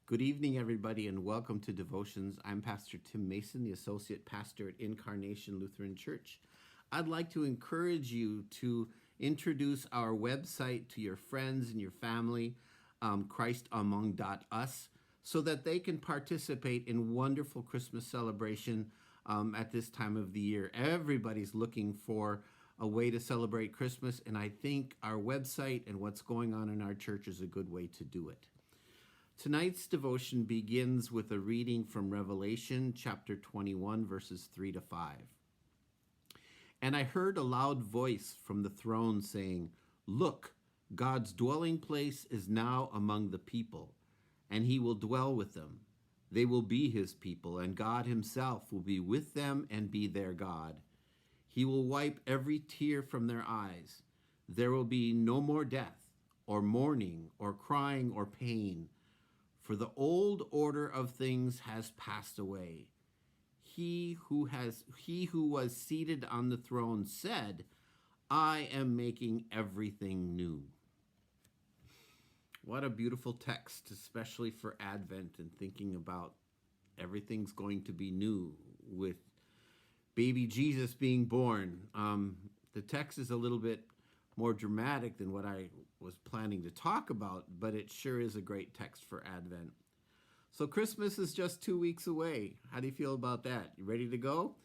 Good evening, everybody, and welcome to Devotions. I'm Pastor Tim Mason, the Associate Pastor at Incarnation Lutheran Church. I'd like to encourage you to introduce our website to your friends and your family, ChristAmong.us, so that they can participate in wonderful Christmas celebration at this time of the year. Everybody's looking for a way to celebrate Christmas, and I think our website and what's going on in our church is a good way to do it. Tonight's devotion begins with a reading from Revelation chapter 21, verses 3 to 5. And I heard a loud voice from the throne saying, "Look, God's dwelling place is now among the people, and he will dwell with them. They will be his people, and God himself will be with them and be their God. He will wipe every tear from their eyes. There will be no more death, or mourning, or crying, or pain. For the old order of things has passed away. He who was seated on the throne said, I am making everything new." What a beautiful text, especially for Advent and thinking about everything's going to be new with baby Jesus being born. The text is a little bit more dramatic than what I was planning to talk about, but it sure is a great text for Advent. So Christmas is just 2 weeks away. How do you feel about that? You ready to go?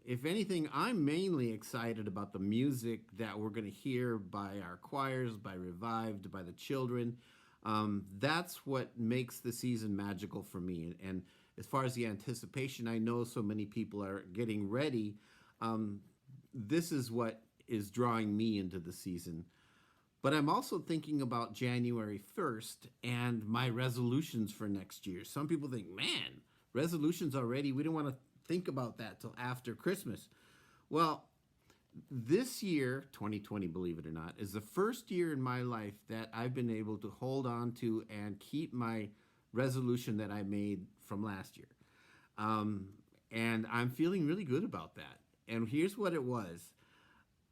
If anything, I'm mainly excited about the music that we're going to hear by our choirs, by Revived, by the children. That's what makes the season magical for me. And as far as the anticipation, I know so many people are getting ready. This is what is drawing me into the season. But I'm also thinking about January 1st and my resolutions for next year. Some people think, man, resolutions already? We don't want to think about that till after Christmas. Well, this year, 2020, believe it or not, is the first year in my life that I've been able to hold on to and keep my resolution that I made from last year. And I'm feeling really good about that. And here's what it was.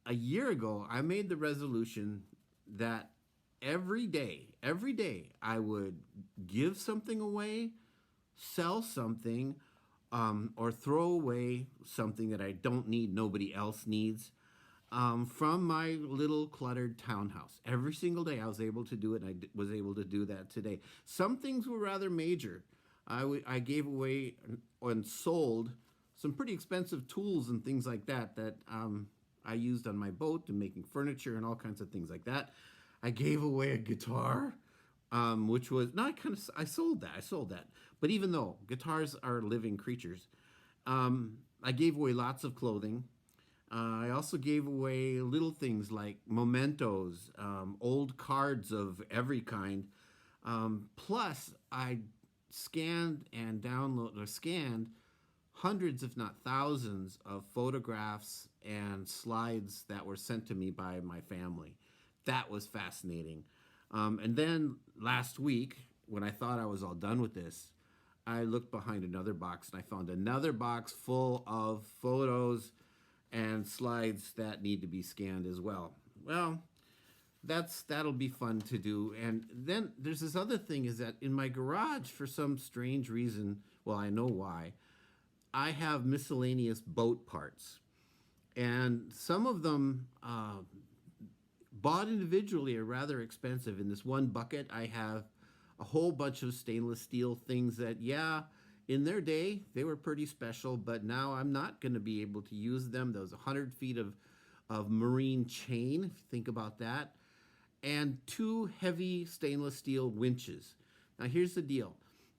A year ago, I made the resolution that every day, I would give something away, sell something, or throw away something that I don't need, nobody else needs, from my little cluttered townhouse. Every single day I was able to do it, and I was able to do that today. Some things were rather major. I gave away and sold some pretty expensive tools and things like that I used on my boat and making furniture and all kinds of things like that. I gave away a guitar, which was I sold that. But even though guitars are living creatures, I gave away lots of clothing. I also gave away little things like mementos, old cards of every kind. Plus, I scanned hundreds, if not thousands, of photographs and slides that were sent to me by my family. That was fascinating. And then last week, when I thought I was all done with this, I looked behind another box and I found another box full of photos and slides that need to be scanned as well. Well, that'll be fun to do. And then there's this other thing, is that in my garage, for some strange reason, well, I know why, I have miscellaneous boat parts. And some of them, bought individually, are rather expensive. In this one bucket, I have a whole bunch of stainless steel things that, yeah, in their day, they were pretty special, but now I'm not going to be able to use them. There was 100 feet of marine chain, if you think about that, and 2 heavy stainless steel winches. Now, here's the deal.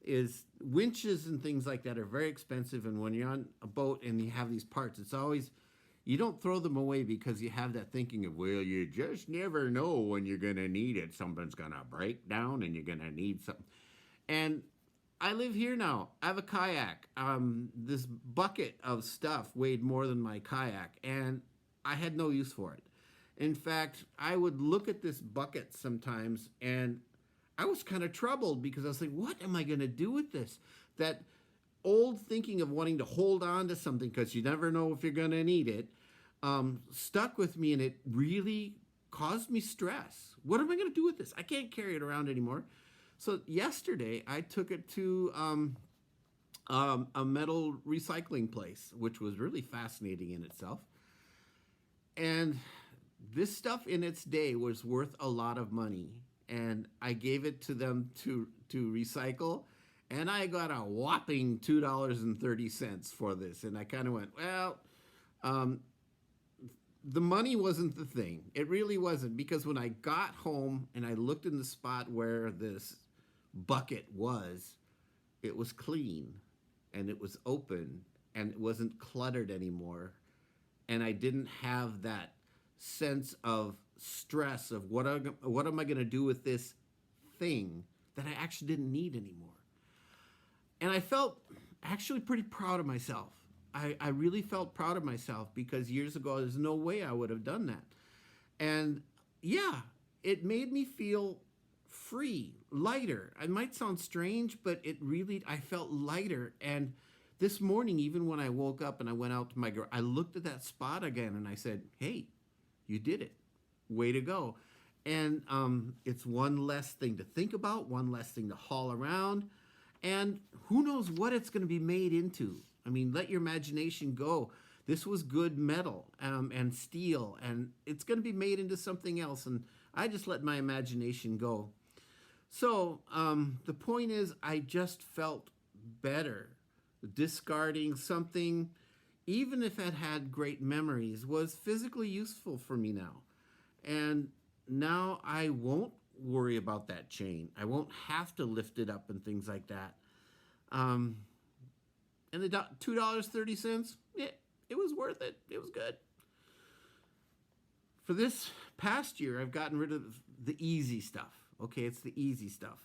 Is winches and things like that are very expensive, and when you're on a boat and you have these parts, it's always, you don't throw them away because you have that thinking of, well, you just never know when you're going to need it. Something's going to break down and you're going to need something. And I live here now. I have a kayak. This bucket of stuff weighed more than my kayak, and I had no use for it. In fact, I would look at this bucket sometimes, and I was kind of troubled because I was like, what am I going to do with this? That old thinking of wanting to hold on to something because you never know if you're going to need it stuck with me, and it really caused me stress. What am I going to do with this? I can't carry it around anymore. So yesterday I took it to a metal recycling place, which was really fascinating in itself. And this stuff in its day was worth a lot of money. And I gave it to them to recycle. And I got a whopping $2.30 for this. And I kind of went, well, um, the money wasn't the thing. It really wasn't, because when I got home and I looked in the spot where this bucket was, it was clean and it was open and it wasn't cluttered anymore. And I didn't have that sense of stress of what am I going to do with this thing that I actually didn't need anymore. And I felt actually pretty proud of myself. I really felt proud of myself, because years ago, there's no way I would have done that. And yeah, it made me feel free, lighter. It might sound strange, but I felt lighter. And this morning, even when I woke up and I went out to my garage, I looked at that spot again and I said, hey, you did it. Way to go. And it's one less thing to think about, one less thing to haul around. And who knows what it's going to be made into. I mean, let your imagination go. This was good metal and steel, and it's going to be made into something else. And I just let my imagination go. So the point is, I just felt better. Discarding something, even if it had great memories, was physically useful for me now. And now I won't worry about that chain. I won't have to lift it up and things like that. And the $2.30, it was worth it. It was good. For this past year, I've gotten rid of the easy stuff. Okay, it's the easy stuff.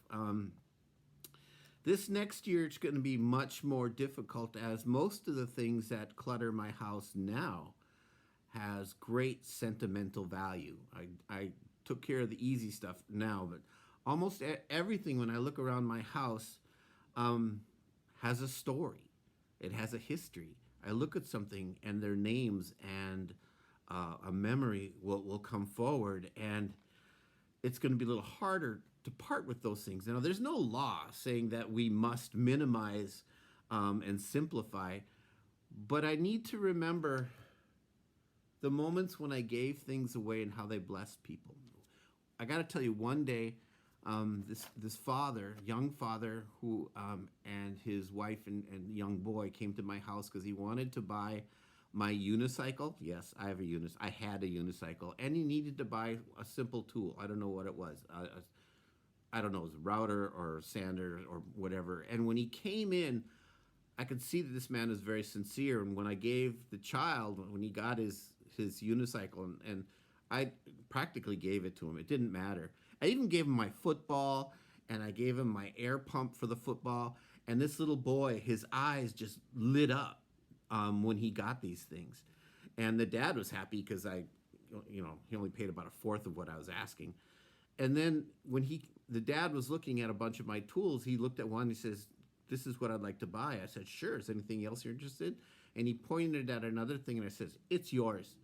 This next year, it's going to be much more difficult, as most of the things that clutter my house now has great sentimental value. I took care of the easy stuff now, but almost everything when I look around my house has a story. It has a history. I look at something and their names and a memory will come forward, and it's going to be a little harder to part with those things. Now, there's no law saying that we must minimize and simplify, but I need to remember the moments when I gave things away and how they blessed people. I got to tell you, one day, this father, young father, who and his wife and young boy came to my house because he wanted to buy my unicycle. Yes, I had a unicycle, and he needed to buy a simple tool. I don't know what it was. I don't know, it was a router or sander or whatever. And when he came in, I could see that this man is very sincere. And when I gave the child, when he got his unicycle, and I practically gave it to him, it didn't matter. I even gave him my football, and I gave him my air pump for the football. And this little boy, his eyes just lit up when he got these things. And the dad was happy because he only paid about a fourth of what I was asking. And then when the dad was looking at a bunch of my tools, he looked at one and he says, this is what I'd like to buy. I said, sure. Is anything else you're interested in? And he pointed at another thing and I says, it's yours.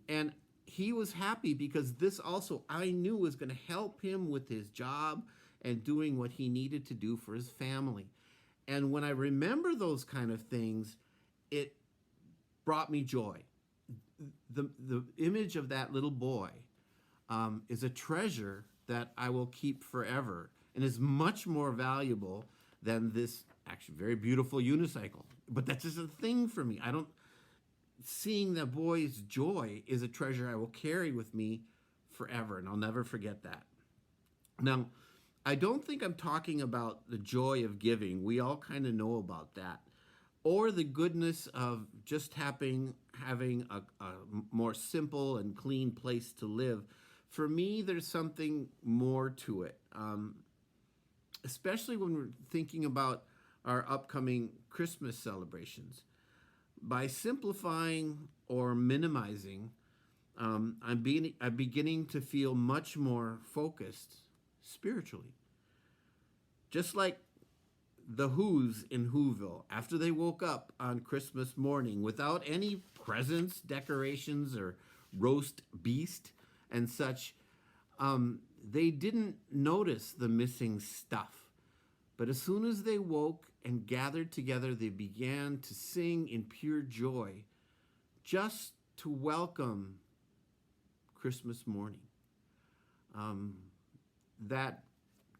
And he was happy because this also I knew was going to help him with his job and doing what he needed to do for his family. And when I remember those kind of things, it brought me joy. The image of that little boy is a treasure that I will keep forever and is much more valuable than this actually very beautiful unicycle. But that's just a thing for me. Seeing that boy's joy is a treasure I will carry with me forever, and I'll never forget that. Now, I don't think I'm talking about the joy of giving. We all kind of know about that. Or the goodness of just having a more simple and clean place to live. For me, there's something more to it, especially when we're thinking about our upcoming Christmas celebrations. By simplifying or minimizing, I'm beginning to feel much more focused spiritually. Just like the Who's in Whoville, after they woke up on Christmas morning without any presents, decorations, or roast beast and such, They didn't notice the missing stuff. But as soon as they woke and gathered together, they began to sing in pure joy just to welcome Christmas morning. That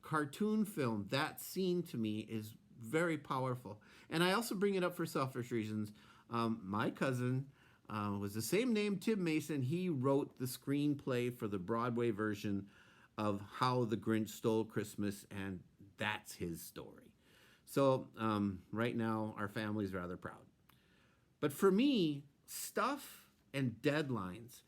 cartoon film, that scene to me is very powerful. And I also bring it up for selfish reasons. My cousin was the same name, Tim Mason. He wrote the screenplay for the Broadway version of How the Grinch Stole Christmas, and that's his story. So right now, our family's rather proud. But for me, stuff and deadlines,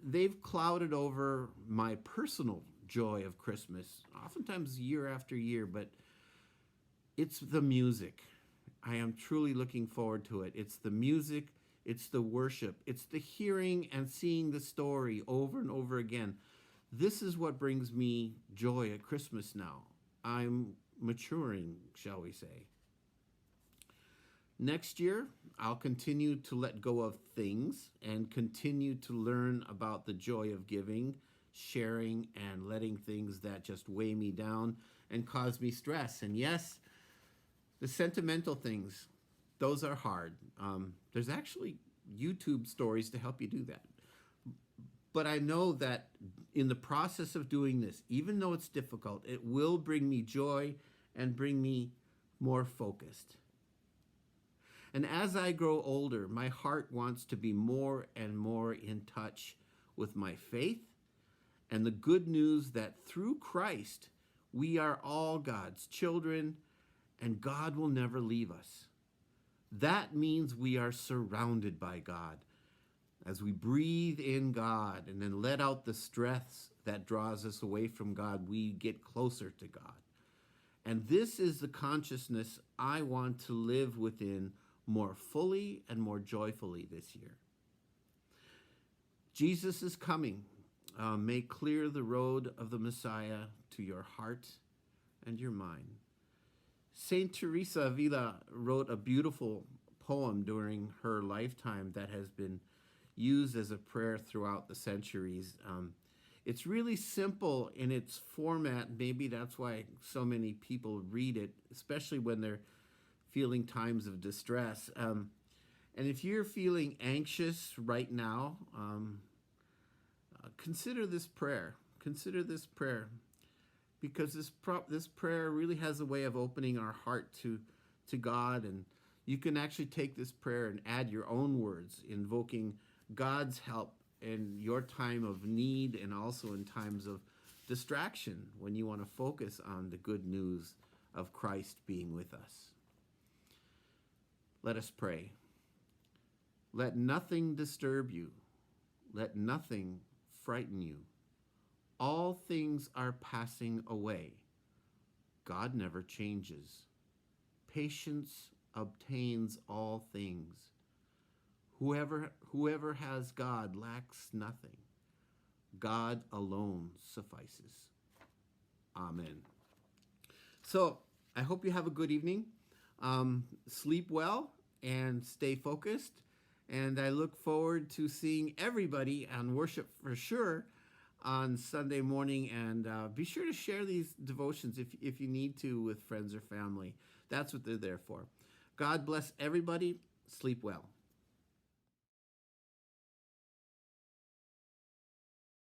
they've clouded over my personal joy of Christmas, oftentimes year after year, but it's the music. I am truly looking forward to it. It's the music, it's the worship, it's the hearing and seeing the story over and over again. This is what brings me joy at Christmas now. I'm maturing, shall we say. Next year, I'll continue to let go of things and continue to learn about the joy of giving, sharing, and letting things that just weigh me down and cause me stress. And yes, the sentimental things, those are hard. There's actually YouTube stories to help you do that. But I know that in the process of doing this, even though it's difficult, it will bring me joy and bring me more focused. And as I grow older, my heart wants to be more and more in touch with my faith and the good news that through Christ, we are all God's children and God will never leave us. That means we are surrounded by God. As we breathe in God and then let out the stress that draws us away from God, we get closer to God. And this is the consciousness I want to live within more fully and more joyfully this year. Jesus is coming. Make clear the road of the Messiah to your heart and your mind. Saint Teresa Avila wrote a beautiful poem during her lifetime that has been used as a prayer throughout the centuries. It's really simple in its format. Maybe that's why so many people read it, especially when they're feeling times of distress. And if you're feeling anxious right now, consider this prayer. Consider this prayer, because this prayer really has a way of opening our heart to God. And you can actually take this prayer and add your own words, invoking God's help in your time of need and also in times of distraction when you want to focus on the good news of Christ being with us. Let us pray. Let nothing disturb you. Let nothing frighten you. All things are passing away. God never changes. Patience obtains all things. Whoever has God lacks nothing. God alone suffices. Amen. So I hope you have a good evening. Sleep well and stay focused. And I look forward to seeing everybody on worship for sure on Sunday morning. And be sure to share these devotions if you need to with friends or family. That's what they're there for. God bless everybody. Sleep well.